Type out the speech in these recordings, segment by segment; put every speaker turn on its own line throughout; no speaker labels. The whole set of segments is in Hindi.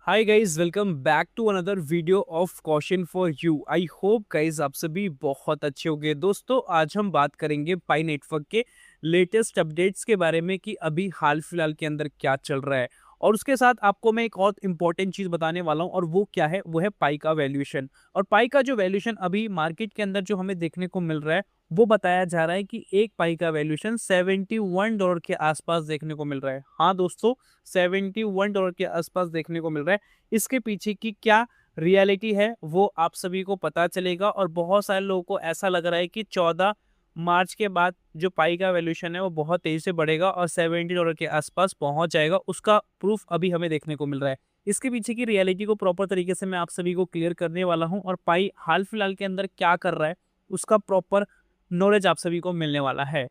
Hi guys, welcome back to another video of question for you. I hope guys आप सभी बहुत अच्छे होंगे। दोस्तों, आज हम बात करेंगे पाई नेटवर्क के लेटेस्ट अपडेट्स के बारे में कि अभी हाल फिलहाल के अंदर क्या चल रहा है। और उसके साथ आपको मैं एक और इम्पॉर्टेंट चीज़ बताने वाला हूँ, और वो क्या है, वो है पाई का वैल्यूएशन। और पाई का जो वैल्यूएशन अभी मार्केट के अंदर जो हमें देखने को मिल रहा है, वो बताया जा रहा है कि एक पाई का वैल्यूएशन $71 के आसपास देखने को मिल रहा है। हाँ दोस्तों, $71 के आसपास देखने को मिल रहा है। इसके पीछे की क्या रियलिटी है वो आप सभी को पता चलेगा। और बहुत सारे लोगों को ऐसा लग रहा है कि 14 मार्च के बाद जो पाई का वैल्यूएशन है वो बहुत तेजी से बढ़ेगा और $70 के आसपास पहुंच जाएगा। उसका प्रूफ अभी हमें देखने को मिल रहा है। इसके पीछे की रियलिटी को प्रॉपर तरीके से मैं आप सभी को क्लियर करने वाला हूं, और पाई हाल फिलहाल के अंदर क्या कर रहा है उसका प्रॉपर नॉलेज आप सभी को मिलने वाला है।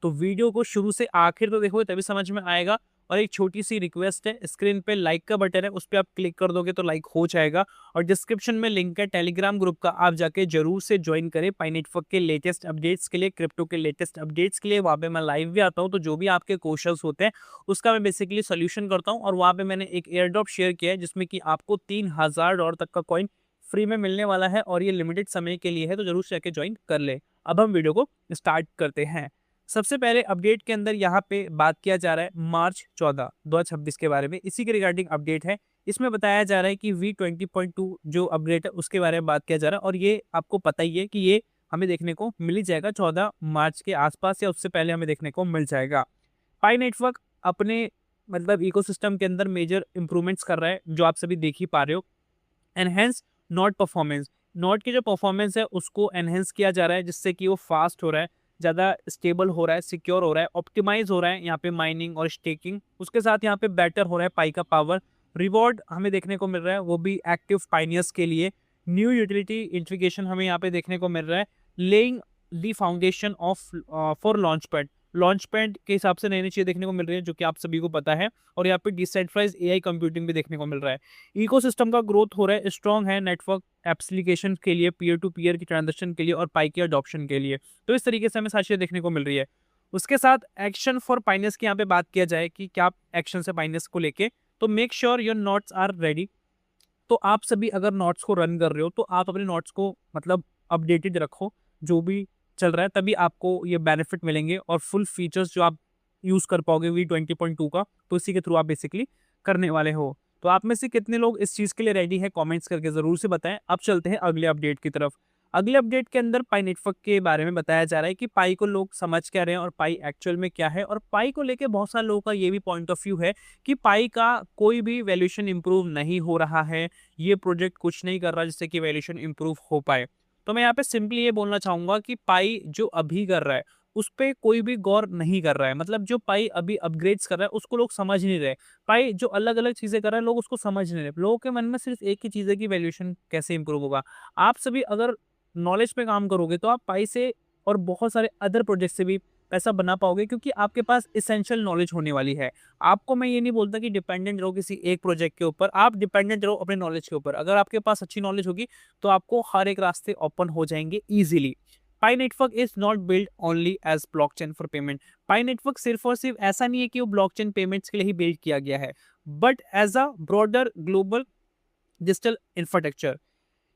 तो वीडियो को शुरू से आखिर तो देखोगे तभी समझ में आएगा। और एक छोटी सी रिक्वेस्ट है, स्क्रीन पे लाइक का बटन है, उस पर आप क्लिक कर दोगे तो लाइक हो जाएगा। और डिस्क्रिप्शन में लिंक है टेलीग्राम ग्रुप का, आप जाके जरूर से ज्वाइन करें पाई नेटवर्क के लेटेस्ट अपडेट्स के लिए, क्रिप्टो के लेटेस्ट अपडेट्स के लिए। वहाँ पे मैं लाइव भी आता हूँ, तो जो भी आपके क्वेश्चंस होते हैं उसका मैं बेसिकली सोल्यूशन करता हूँ। और वहाँ पे मैंने एक एयर ड्रॉप शेयर किया है जिसमें कि आपको $3000 तक का कॉइन फ्री में मिलने वाला है, और ये लिमिटेड समय के लिए है, तो जरूर से जाके ज्वाइन कर ले। अब हम वीडियो को स्टार्ट करते हैं। सबसे पहले अपडेट के अंदर यहाँ पे बात किया जा रहा है मार्च 14 2026 के बारे में। इसी के रिगार्डिंग अपडेट है। इसमें बताया जा रहा है कि V20.2 जो अपडेट है उसके बारे में बात किया जा रहा है। और ये आपको पता ही है कि ये हमें देखने को मिल ही जाएगा 14 मार्च के आसपास, या उससे पहले हमें देखने को मिल जाएगा। पाई नेटवर्क अपने मतलब इकोसिस्टम के अंदर मेजर इंप्रूवमेंट्स कर रहा है, जो आप सभी देख ही पा रहे हो। एनहेंस नोट परफॉर्मेंस, नोट की जो परफॉर्मेंस है उसको एनहेंस किया जा रहा है, जिससे कि वो फास्ट हो रहा है, ज़्यादा स्टेबल हो रहा है, सिक्योर हो रहा है, ऑप्टिमाइज हो रहा है यहाँ पे माइनिंग और स्टेकिंग। उसके साथ यहाँ पे बेटर हो रहा है पाई का पावर। रिवॉर्ड हमें देखने को मिल रहा है, वो भी एक्टिव पाइनियर्स के लिए। न्यू यूटिलिटी इंटीग्रेशन हमें यहाँ पे देखने को मिल रहा है। Laying the foundation of for launch pad, launch pad के हिसाब से नई नई चीज़ें देखने को मिल रही है, जो कि आप सभी को पता है। और यहाँ पे डिसेंट्रलाइज एआई कंप्यूटिंग भी देखने को मिल रहा है। इकोसिस्टम का ग्रोथ हो रहा है, स्ट्रॉन्ग है नेटवर्क एप्लीकेशन के लिए, पीयर टू पीयर की ट्रांजेक्शन के लिए और पाई के अडॉप्शन के लिए। तो इस तरीके से हमें सारी चीजें देखने को मिल रही है। उसके साथ एक्शन फॉर पाइनेस की यहाँ पे बात किया जाए कि क्या एक्शन है पाइनेस को लेके, तो make sure your notes are ready. तो आप सभी अगर नोट्स को रन कर रहे हो तो आप अपने नोट्स को मतलब अपडेटेड रखो, जो भी चल रहा है, तभी आपको ये बेनिफिट मिलेंगे और फुल फीचर्स जो आप यूज कर पाओगे V20.2 का, तो इसी के थ्रू आप बेसिकली करने वाले हो। तो आप में से कितने लोग इस चीज़ के लिए रेडी है, कमेंट्स करके ज़रूर से बताएं। अब चलते हैं अगले अपडेट की तरफ। अगले अपडेट के अंदर पाई नेटवर्क के बारे में बताया जा रहा है कि पाई को लोग समझ क्या रहे हैं और पाई एक्चुअल में क्या है। और पाई को लेके बहुत सारे लोगों का ये भी पॉइंट ऑफ व्यू है कि पाई का कोई भी वैल्यूएशन इंप्रूव नहीं हो रहा है, ये प्रोजेक्ट कुछ नहीं कर रहा जिससे कि वैल्यूएशन इंप्रूव हो पाए। तो मैं यहाँ पे सिंपली ये बोलना चाहूंगा कि पाई जो अभी कर रहा है उस पे कोई भी गौर नहीं कर रहा है। मतलब जो पाई अभी अपग्रेड्स कर रहा है उसको लोग समझ नहीं रहे। पाई जो अलग अलग चीजें कर रहा है लोग उसको समझ नहीं रहे। लोगों के मन में सिर्फ एक ही चीज है कि वैल्यूएशन कैसे इंप्रूव होगा। आप सभी अगर नॉलेज पे काम करोगे तो आप पाई से और बहुत सारे अदर प्रोजेक्ट से भी पैसा बना पाओगे, क्योंकि आपके पास इसेंशियल नॉलेज होने वाली है। आपको मैं ये नहीं बोलता कि डिपेंडेंट रहो किसी एक प्रोजेक्ट के ऊपर, आप डिपेंडेंट रहो अपने नॉलेज के ऊपर। अगर आपके पास अच्छी नॉलेज होगी तो आपको हर एक रास्ते ओपन हो जाएंगे easily. Pi network is not build only as blockchain for payment. Pi network सिर्फ और सिर्फ ऐसा नहीं है कि वो ब्लॉकचेन पेमेंट्स के लिए ही बिल्ड किया गया है, but as a broader global digital infrastructure.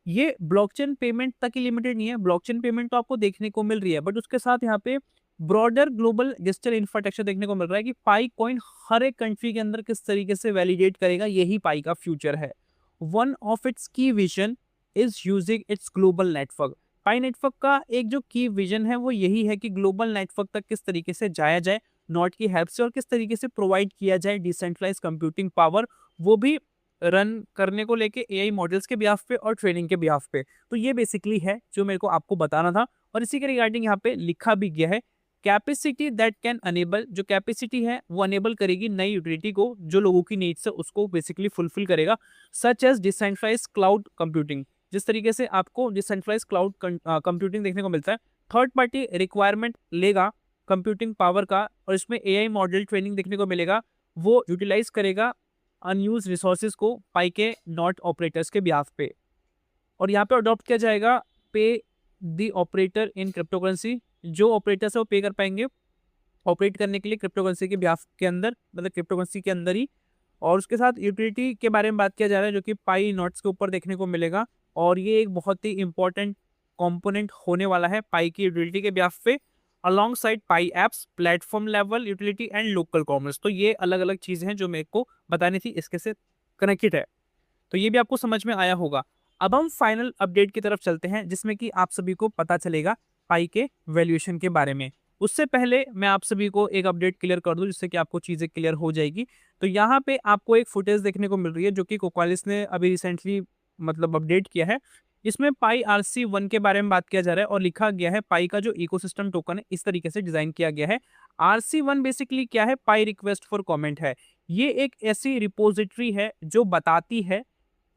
ये ब्लॉकचेन पेमेंट तक ही लिमिटेड नहीं है। ब्लॉकचेन पेमेंट तो आपको देखने को मिल रही है, बट उसके साथ यहाँ पे ब्रॉडर ग्लोबल डिजिटल इंफ्रास्ट्रक्चर देखने को मिल रहा है कि पाई कॉइन हर एक कंट्री के अंदर किस तरीके से वैलिडेट करेगा, यही पाई का फ्यूचर है। वन ऑफ इट्स की vision is using its global network. Pi network का एक जो की विजन है वो यही है कि ग्लोबल नेटवर्क तक किस तरीके से जाया जाए नॉट की हेल्प से, और किस तरीके से प्रोवाइड किया जाए डिसेंट्रलाइज कंप्यूटिंग पावर, वो भी रन करने को लेके एआई मॉडल्स के बिहाफ पे और ट्रेनिंग के बिहाफ पे। तो ये बेसिकली है जो मेरे को आपको बताना था। और इसी के रिगार्डिंग यहाँ पे लिखा भी गया है, कैपेसिटी दैट कैन अनेबल, जो कैपेसिटी है वो अनेबल करेगी नई यूटिलिटी को, जो लोगों की नीड्स है उसको बेसिकली फुलफिल करेगा, such as decentralize cloud computing. जिस तरीके से आपको डिसेंट्रलाइज क्लाउड कंप्यूटिंग देखने को मिलता है, थर्ड पार्टी रिक्वायरमेंट लेगा कंप्यूटिंग पावर का, और इसमें एआई मॉडल ट्रेनिंग देखने को मिलेगा, वो यूटिलाइज करेगा अनयूज रिसोर्सेज को पाई के नॉट ऑपरेटर्स के बिहाफ पे। और यहाँ पे अडॉप्ट किया जाएगा पे the operator in crypto currency. जो ऑपरेटर्स है वो पे कर पाएंगे ऑपरेट करने के लिए क्रिप्टो करेंसी के बिहाफ के अंदर, मतलब क्रिप्टो करेंसी के अंदर ही। और उसके साथ यूटिलिटी के बारे में बात किया जा रहा है जो कि पाई नोट्स के ऊपर देखने को मिलेगा और ये एक बहुत ही इंपॉर्टेंट कंपोनेंट होने वाला है पाई की यूटिलिटी के ब्याफ पे along side pi apps, platform level utility and local commerce. तो ये अलग अलग चीजें हैं जो मेरे को बतानी थी, इसके से कनेक्टेड है। तो ये भी आपको समझ में आया होगा। अब हम फाइनल अपडेट की तरफ चलते हैं जिसमें कि आप सभी को पता चलेगा पाई के वैल्यूएशन के बारे में। उससे पहले मैं आप सभी को एक अपडेट क्लियर कर दूं जिससे कि आपको चीजें क्लियर हो जाएगी। तो यहाँ पे आपको एक फुटेज देखने को मिल रही है जो कि कोक्वालिस ने अभी रिसेंटली मतलब अपडेट किया है। इसमें पाई RC1 के बारे में बात किया जा रहा है और लिखा गया है पाई का जो इकोसिस्टम टोकन है इस तरीके से डिजाइन किया गया है। RC1 बेसिकली क्या है, पाई रिक्वेस्ट फॉर कमेंट है। ये एक ऐसी रिपोजिटरी है जो बताती है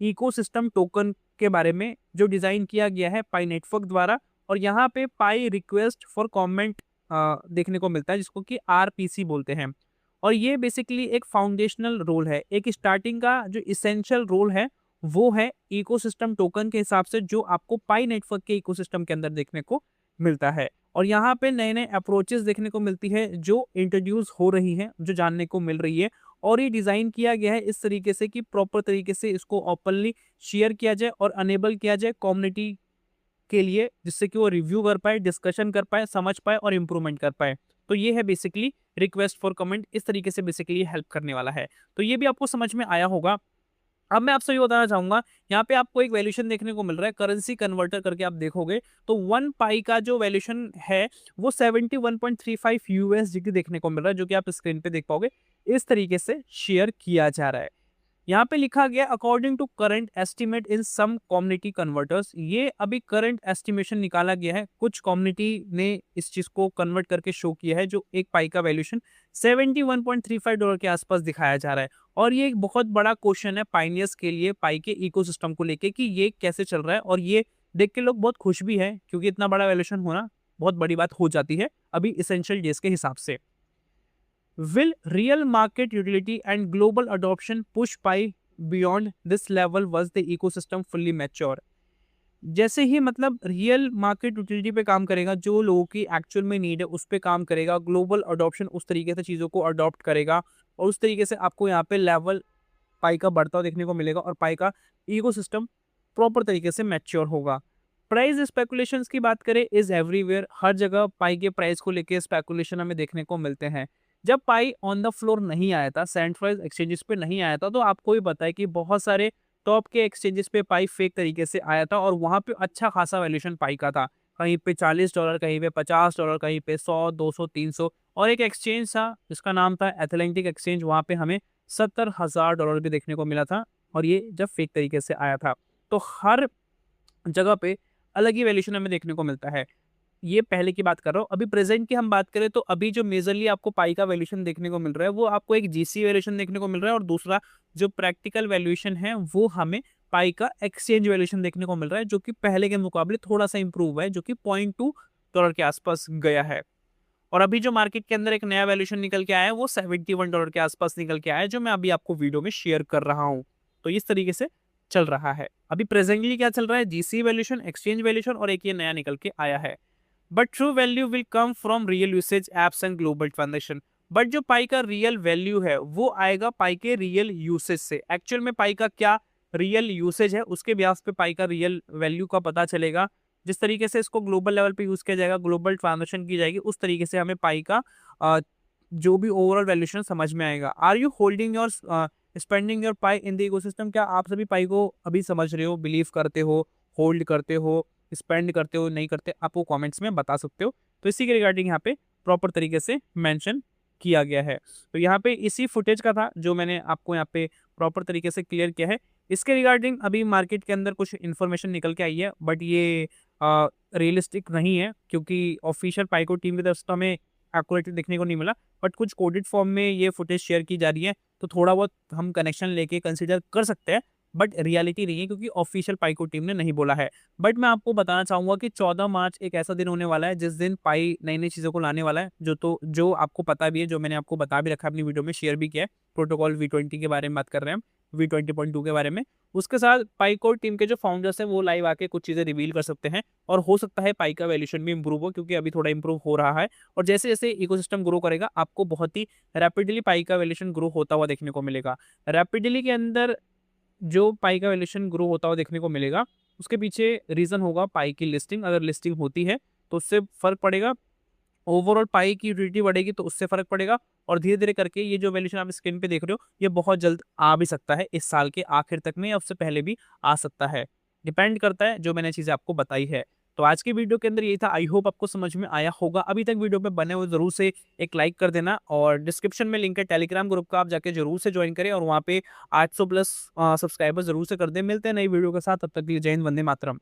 इकोसिस्टम टोकन के बारे में, जो डिजाइन किया गया है पाई नेटवर्क द्वारा। और यहाँ पे पाई रिक्वेस्ट फॉर कमेंट देखने को मिलता है जिसको कि RPC बोलते हैं। और ये बेसिकली एक फाउंडेशनल रोल है, एक स्टार्टिंग का जो इसेंशियल रोल है वो है इकोसिस्टम टोकन के हिसाब से जो आपको पाई नेटवर्क के इकोसिस्टम के अंदर देखने को मिलता है। और यहाँ पे नए नए अप्रोचेस देखने को मिलती है जो इंट्रोड्यूस हो रही है, जो जानने को मिल रही है। और ये डिजाइन किया गया है इस तरीके से कि प्रॉपर तरीके से इसको ओपनली शेयर किया जाए और अनेबल किया जाए कम्युनिटी के लिए, जिससे कि वो रिव्यू कर पाए, डिस्कशन कर पाए, समझ पाए और इम्प्रूवमेंट कर पाए। तो ये है बेसिकली रिक्वेस्ट फॉर कमेंट, इस तरीके से बेसिकली हेल्प करने वाला है। तो ये भी आपको समझ में आया होगा। अब मैं आपसे ये बताना चाहूंगा, यहाँ पे आपको एक वैल्यूएशन देखने को मिल रहा है करेंसी कन्वर्टर करके, आप देखोगे तो 1 पाई का जो वैल्यूएशन है वो 71.35 USDT देखने को मिल रहा है, जो कि आप स्क्रीन पे देख पाओगे। इस तरीके से शेयर किया जा रहा है। यहाँ पे लिखा गया according to current estimate in some community converters. ये अभी करंट एस्टिमेशन निकाला गया है, कुछ कम्युनिटी ने इस चीज को कन्वर्ट करके शो किया है, जो एक पाई का वैल्यूएशन $71.35 के आसपास दिखाया जा रहा है। और ये एक बहुत बड़ा क्वेश्चन है पाइनियर्स के लिए पाई के इकोसिस्टम को लेके कि ये कैसे चल रहा है। और ये देख के लोग बहुत खुश भी है क्योंकि इतना बड़ा वैल्यूएशन होना बहुत बड़ी बात हो जाती है अभी इसेंशियल डेज के हिसाब से। Will real market utility and global adoption push Pi beyond this level once the ecosystem fully mature? जैसे ही मतलब रियल मार्केट यूटिलिटी पे काम करेगा, जो लोगों की एक्चुअल में नीड है उस पे काम करेगा, ग्लोबल अडॉप्शन उस तरीके से चीज़ों को अडॉप्ट करेगा और उस तरीके से आपको यहाँ पे लेवल पाई का बढ़ता हुआ देखने को मिलेगा और पाई का इकोसिस्टम प्रॉपर तरीके से मैच्योर होगा। प्राइस स्पेकुलेशंस की बात करें इज एवरीवेयर, हर जगह पाई के प्राइस को लेके स्पेकुलेशन हमें देखने को मिलते हैं। जब पाई ऑन द फ्लोर नहीं आया था, सेंट्रलाइज एक्सचेंजेस पे नहीं आया था, तो आपको भी पता है कि बहुत सारे टॉप के एक्सचेंजेस पे पाई फेक तरीके से आया था और वहां पे अच्छा खासा वैल्यूएशन पाई का था। कहीं पे $40, कहीं पे $50, कहीं पे 100, 200, 300। और एक एक्सचेंज था जिसका नाम था एथलेंटिक एक्सचेंज, वहां पे हमें $70,000 भी देखने को मिला था और ये जब फेक तरीके से आया था। तो हर जगह पे अलग ही वैल्यूएशन हमें देखने को मिलता है। ये पहले की बात कर रहा हूँ। अभी प्रेजेंट की हम बात करें तो अभी जो मेजरली आपको पाई का वैल्यूएशन देखने को मिल रहा है वो आपको एक जीसी वैल्यूएशन देखने को मिल रहा है और दूसरा जो प्रैक्टिकल वैल्यूएशन है वो हमें पाई का एक्सचेंज वैल्यूएशन देखने को मिल रहा है, जो कि पहले के मुकाबले थोड़ा सा इंप्रूव है, जो कि $0.2 के आसपास गया है। और अभी जो मार्केट के अंदर एक नया वैल्यूएशन निकल के आया है वो $71 के आसपास निकल के आया है, जो मैं अभी आपको वीडियो में शेयर कर रहा हूँ। तो इस तरीके से चल रहा है। अभी प्रेजेंटली क्या चल रहा है, जीसी वैल्यूएशन, एक्सचेंज वैल्यूएशन और एक ये नया निकल के आया है। But true value will come from real usage apps and global transaction. But जो पाई का रियल वैल्यू है वो आएगा पाई के रियल यूसेज से। एक्चुअल में पाई का क्या रियल यूसेज है उसके बेस पे पाई का रियल वैल्यू का पता चलेगा। जिस तरीके से इसको ग्लोबल लेवल पे यूज किया जाएगा, ग्लोबल ट्रांजेक्शन की जाएगी, उस तरीके से हमें पाई का जो भी ओवरऑल वैल्यूएशन समझ में आएगा। Are you holding your spending your Pi in the ecosystem? क्या आप सभी पाई को अभी समझ रहे हो, बिलीव करते हो, होल्ड करते हो, स्पेंड करते हो, नहीं करते? आप वो कमेंट्स में बता सकते हो। तो इसी के रिगार्डिंग यहाँ पे प्रॉपर तरीके से मेंशन किया गया है। तो यहाँ पे इसी फुटेज का था जो मैंने आपको यहाँ पे प्रॉपर तरीके से क्लियर किया है। इसके रिगार्डिंग अभी मार्केट के अंदर कुछ इन्फॉर्मेशन निकल के आई है, बट ये रियलिस्टिक नहीं है क्योंकि ऑफिशियल पाइको टीम की तरफ से तो हमें एक्यूरेटली देखने को नहीं मिला। बट कुछ कोडेड फॉर्म में ये फुटेज शेयर की जा रही है, तो थोड़ा बहुत हम कनेक्शन लेके कंसिडर कर सकते हैं, बट रियलिटी नहीं है क्योंकि ऑफिशियल पाइको टीम ने नहीं बोला है। बट मैं आपको बताना चाहूंगा कि 14 मार्च एक ऐसा दिन होने वाला है जिस दिन पाई नई नई चीज़ों को लाने वाला है, जो आपको पता भी है, जो मैंने आपको बता भी रखा है, अपनी वीडियो में शेयर भी किया है। प्रोटोकॉल V20 के बारे में बात कर रहे हैं हम, V20.2 के बारे में। उसके साथ पाई कोर टीम के जो फाउंडर्स हैं वो लाइव आके कुछ चीज़ें रिवील कर सकते हैं और हो सकता है पाई का वैल्यूएशन भी इंप्रूव हो, क्योंकि अभी थोड़ा इंप्रूव हो रहा है। और जैसे-जैसे इकोसिस्टम ग्रो करेगा आपको बहुत ही रैपिडली पाई का वैल्यूएशन ग्रो होता हुआ देखने को मिलेगा। रैपिडली के अंदर जो पाई का वैल्यूएशन ग्रो होता हुआ देखने को मिलेगा, उसके पीछे रीज़न होगा पाई की लिस्टिंग। अगर लिस्टिंग होती है तो उससे फ़र्क पड़ेगा। ओवरऑल पाई की यूटिलिटी बढ़ेगी तो उससे फ़र्क पड़ेगा और धीरे-धीरे करके ये जो वैल्यूएशन आप स्क्रीन पे देख रहे हो, ये बहुत जल्द आ भी सकता है इस साल के आखिर तक में या उससे पहले भी आ सकता है। डिपेंड करता है जो मैंने चीज़ें आपको बताई है। तो आज की वीडियो के अंदर यही था, आई होप आपको समझ में आया होगा। अभी तक वीडियो पे बने हुए ज़रूर से एक लाइक कर देना और डिस्क्रिप्शन में लिंक है टेलीग्राम ग्रुप का, आप जाके ज़रूर से जॉइन करें और वहाँ पे 800 प्लस सब्सक्राइबर ज़रूर से कर दें। मिलते हैं नई वीडियो के साथ, तब तक के लिए जय हिंद, वंदे मातरम।